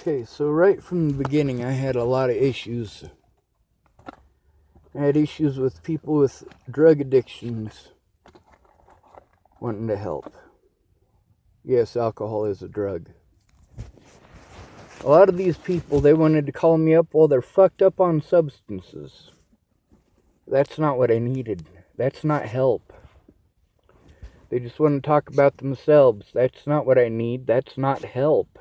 Okay, so right from the beginning, I had a lot of issues. I had issues with people with drug addictions wanting to help. Yes, alcohol is a drug. A lot of these people, they wanted to call me up while they're fucked up on substances. That's not what I needed. That's not help. They just want to talk about themselves. That's not what I need. That's not help.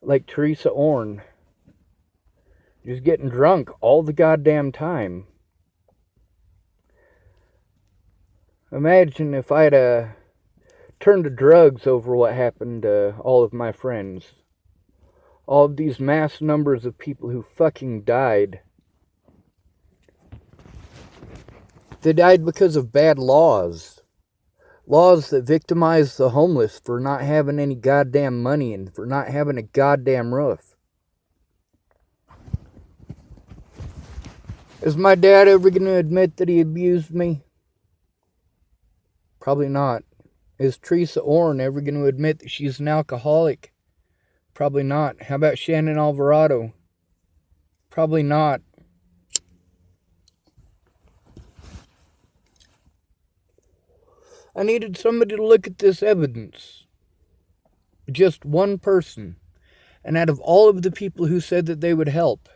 Like Teresa Orn. Just getting drunk all the goddamn time. Imagine if I'd turned to drugs over what happened to all of my friends. All of these mass numbers of people who fucking died. They died because of bad laws. Laws that victimize the homeless for not having any goddamn money and for not having a goddamn roof. Is my dad ever going to admit that he abused me? Probably not. Is Teresa Orn ever going to admit that she's an alcoholic? Probably not. How about Shannon Alvarado? Probably not. I needed somebody to look at this evidence. Just one person. And out of all of the people who said that they would help,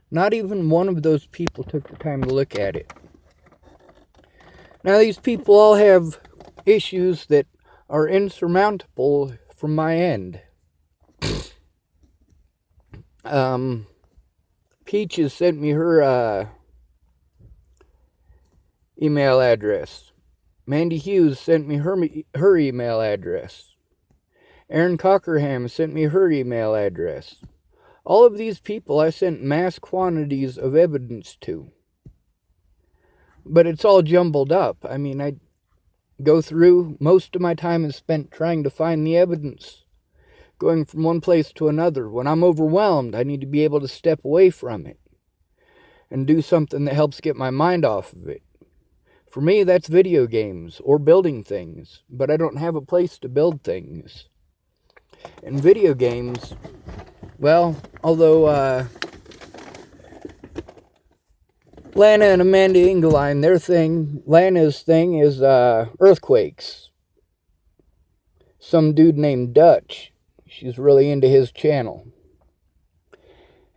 not even one of those people took the time to look at it. Now these people all have issues that are insurmountable from my end. Peaches sent me her email address. Mandy Hughes sent me her email address. Erin Cockerham sent me her email address. All of these people I sent mass quantities of evidence to. But it's all jumbled up. I mean, I go through, most of my time is spent trying to find the evidence. Going from one place to another. When I'm overwhelmed, I need to be able to step away from it. And do something that helps get my mind off of it. For me, that's video games or building things. But I don't have a place to build things. And video games, well, although Lana and Amanda Engeline, Lana's thing is earthquakes. Some dude named Dutch, she's really into his channel.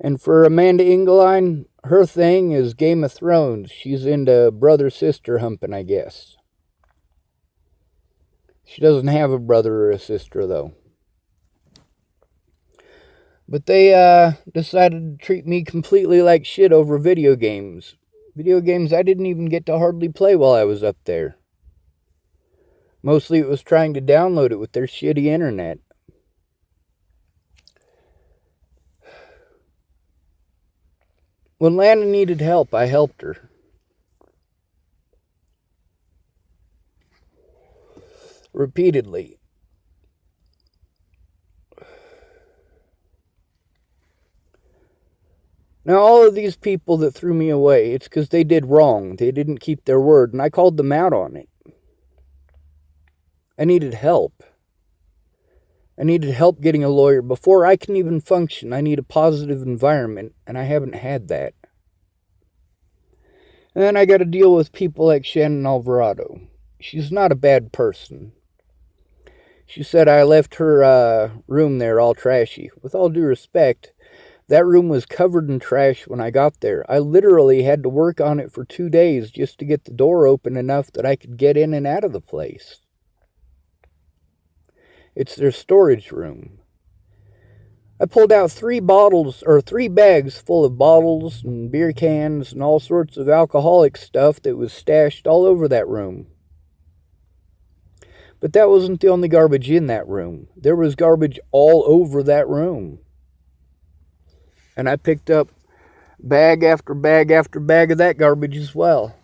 And for Amanda Engeline, her thing is Game of Thrones. She's into brother-sister humping, I guess. She doesn't have a brother or a sister, though. But they decided to treat me completely like shit over video games. Video games I didn't even get to hardly play while I was up there. Mostly it was trying to download it with their shitty internet. When Lana needed help, I helped her. Repeatedly. Now, all of these people that threw me away, it's because they did wrong. They didn't keep their word, and I called them out on it. I needed help. I needed help getting a lawyer. Before I can even function, I need a positive environment, and I haven't had that. And then I got to deal with people like Shannon Alvarado. She's not a bad person. She said I left her room there all trashy. With all due respect, that room was covered in trash when I got there. I literally had to work on it for 2 days just to get the door open enough that I could get in and out of the place. It's their storage room. I pulled out 3 bags full of bottles and beer cans and all sorts of alcoholic stuff that was stashed all over that room. But that wasn't the only garbage in that room. There was garbage all over that room. And I picked up bag after bag after bag of that garbage as well.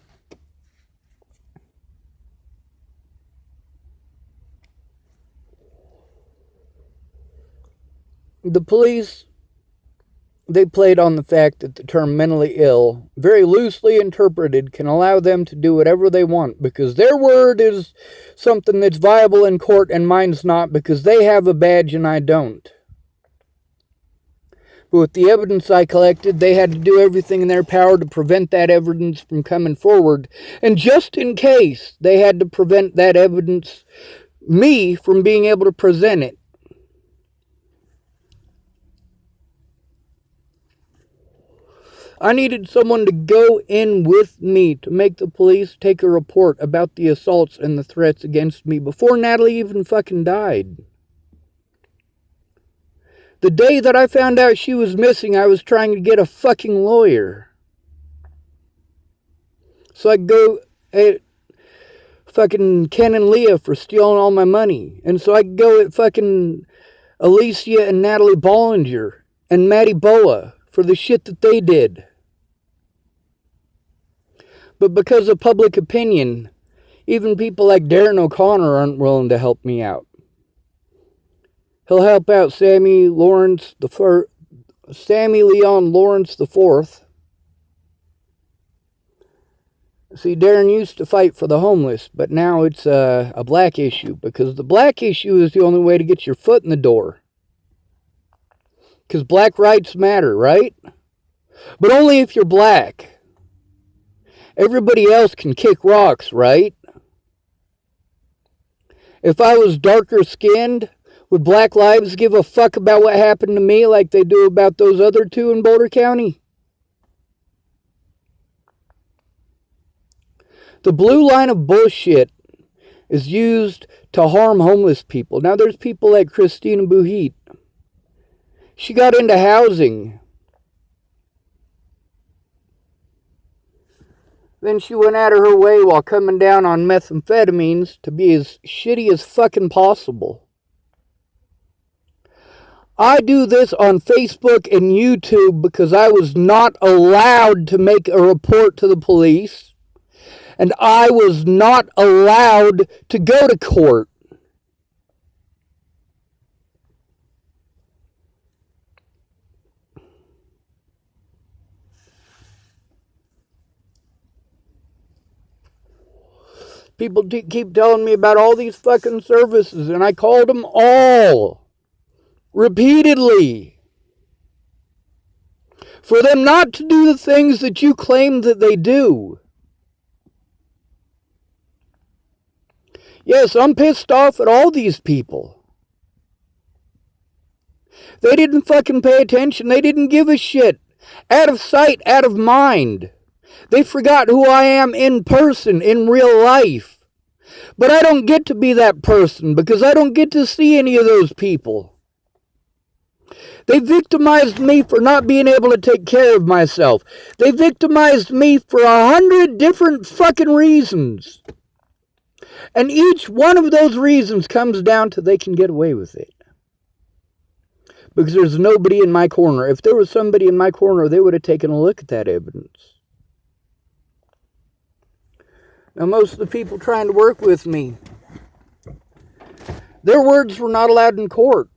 The police, they played on the fact that the term mentally ill, very loosely interpreted, can allow them to do whatever they want because their word is something that's viable in court and mine's not because they have a badge and I don't. But with the evidence I collected, they had to do everything in their power to prevent that evidence from coming forward. And just in case they had to prevent that evidence, me from being able to present it, I needed someone to go in with me to make the police take a report about the assaults and the threats against me before Natalie even fucking died. The day that I found out she was missing, I was trying to get a fucking lawyer. So I go at fucking Ken and Leah for stealing all my money. And so I go at fucking Alicia and Natalie Bollinger and Maddie Boa for the shit that they did. But because of public opinion, even people like Darren O'Connor aren't willing to help me out. He'll help out Sammy Leon Lawrence IV. See, Darren used to fight for the homeless, but now it's a black issue, because the black issue is the only way to get your foot in the door. Because black rights matter, right? But only if you're black. Everybody else can kick rocks, right? If I was darker skinned, would Black Lives give a fuck about what happened to me like they do about those other two in Boulder County? The blue line of bullshit is used to harm homeless people. Now there's people like Christina Buhit. She got into housing. Then she went out of her way while coming down on methamphetamines to be as shitty as fucking possible. I do this on Facebook and YouTube because I was not allowed to make a report to the police. And I was not allowed to go to court. People keep telling me about all these fucking services, and I called them all. Repeatedly. For them not to do the things that you claim that they do. Yes, I'm pissed off at all these people. They didn't fucking pay attention. They didn't give a shit. Out of sight, out of mind. They forgot who I am in person, in real life. But I don't get to be that person because I don't get to see any of those people. They victimized me for not being able to take care of myself. They victimized me for 100 different fucking reasons. And each one of those reasons comes down to they can get away with it. Because there's nobody in my corner. If there was somebody in my corner, they would have taken a look at that evidence. Now, most of the people trying to work with me, their words were not allowed in court.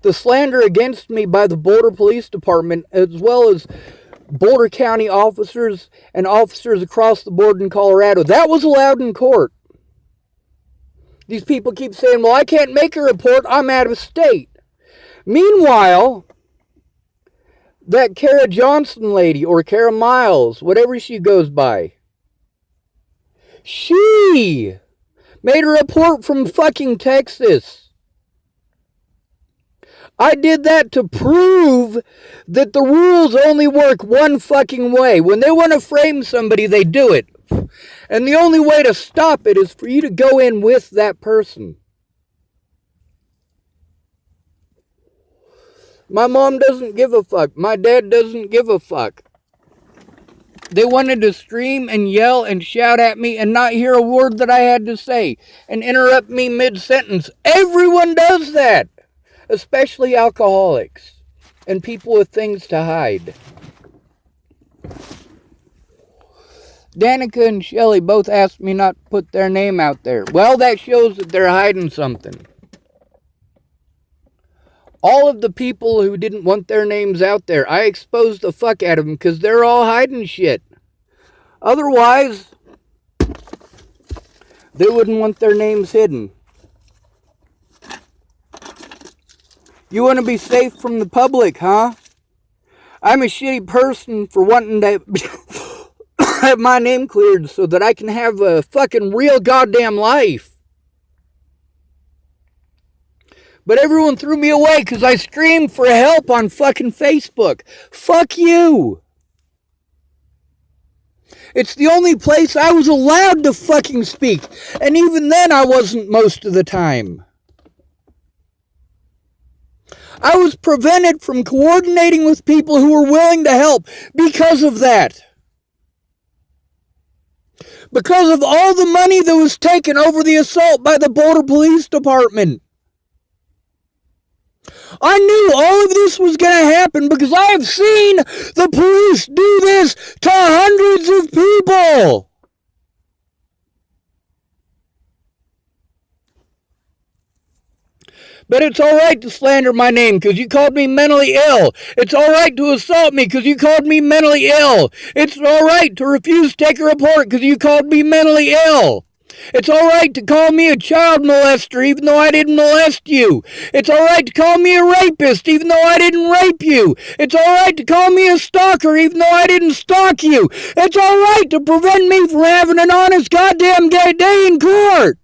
The slander against me by the Boulder Police Department, as well as Boulder County officers and officers across the board in Colorado, that was allowed in court. These people keep saying, well, I can't make a report, I'm out of state. Meanwhile, that Kara Johnson lady, or Kara Miles, whatever she goes by, she made a report from fucking Texas. I did that to prove that the rules only work one fucking way. When they want to frame somebody, they do it. And the only way to stop it is for you to go in with that person. My mom doesn't give a fuck. My dad doesn't give a fuck. They wanted to scream and yell and shout at me and not hear a word that I had to say and interrupt me mid-sentence. Everyone does that. Especially alcoholics and people with things to hide. Danica and Shelley both asked me not to put their name out there. Well, that shows that they're hiding something. All of the people who didn't want their names out there, I exposed the fuck out of them because they're all hiding shit. Otherwise, they wouldn't want their names hidden. You want to be safe from the public, huh? I'm a shitty person for wanting to have my name cleared so that I can have a fucking real goddamn life. But everyone threw me away because I screamed for help on fucking Facebook. Fuck you. It's the only place I was allowed to fucking speak. And even then I wasn't most of the time. I was prevented from coordinating with people who were willing to help because of that. Because of all the money that was taken over the assault by the Boulder Police Department. I knew all of this was going to happen because I have seen the police do this to hundreds of people. But it's alright to slander my name because you called me mentally ill. It's alright to assault me because you called me mentally ill. It's alright to refuse to take a report because you called me mentally ill. It's alright to call me a child molester even though I didn't molest you. It's alright to call me a rapist even though I didn't rape you. It's alright to call me a stalker even though I didn't stalk you. It's alright to prevent me from having an honest goddamn day in court.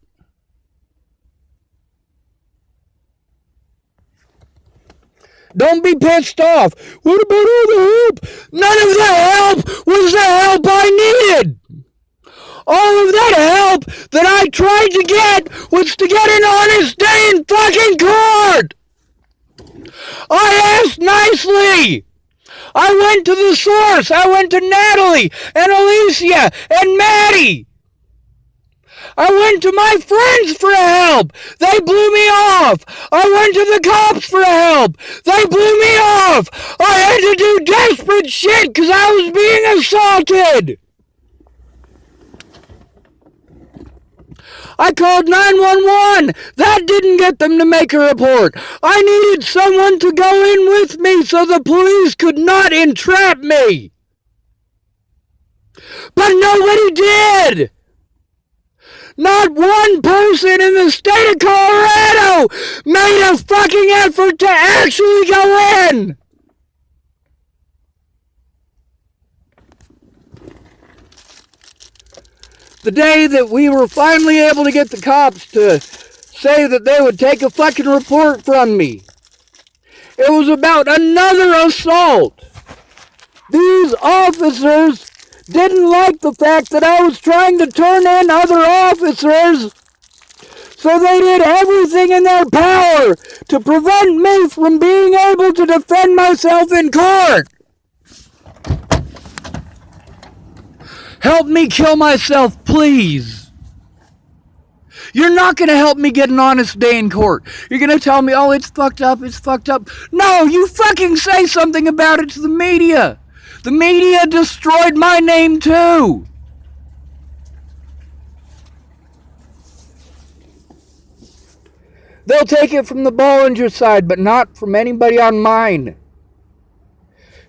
Don't be pissed off. What about all the help? None of the help was the help I needed. All of that help that I tried to get was to get an honest day in fucking court. I asked nicely. I went to the source. I went to Natalie and Alicia and Maddie. I went to my friends for help. They blew me off. I went to the cops for help. They blew me off. I had to do desperate shit because I was being assaulted. I called 911. That didn't get them to make a report. I needed someone to go in with me so the police could not entrap me. But nobody did. Not one person in the state of Colorado made a fucking effort to actually go in. The day that we were finally able to get the cops to say that they would take a fucking report from me, it was about another assault. These officers didn't like the fact that I was trying to turn in other officers, so they did everything in their power to prevent me from being able to defend myself in court. Help me kill myself, please. You're not going to help me get an honest day in court. You're going to tell me, oh, it's fucked up, it's fucked up. No, you fucking say something about it to the media. The media destroyed my name too. They'll take it from the Bollinger side, but not from anybody on mine.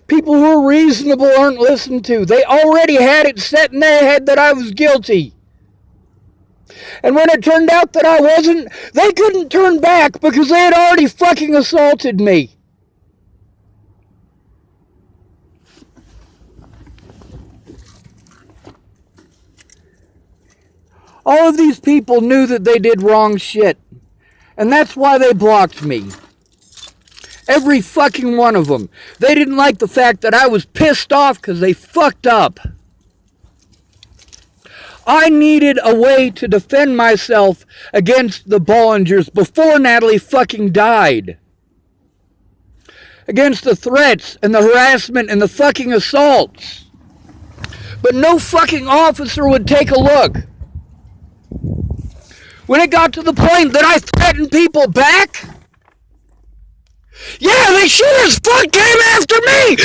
People who are reasonable aren't listened to. They already had it set in their head that I was guilty. And when it turned out that I wasn't, they couldn't turn back because they had already fucking assaulted me. All of these people knew that they did wrong shit. And that's why they blocked me. Every fucking one of them. They didn't like the fact that I was pissed off because they fucked up. I needed a way to defend myself against the Bollingers before Natalie fucking died. Against the threats and the harassment and the fucking assaults. But no fucking officer would take a look. When it got to the point that I threatened people back, yeah, they sure as fuck came after me!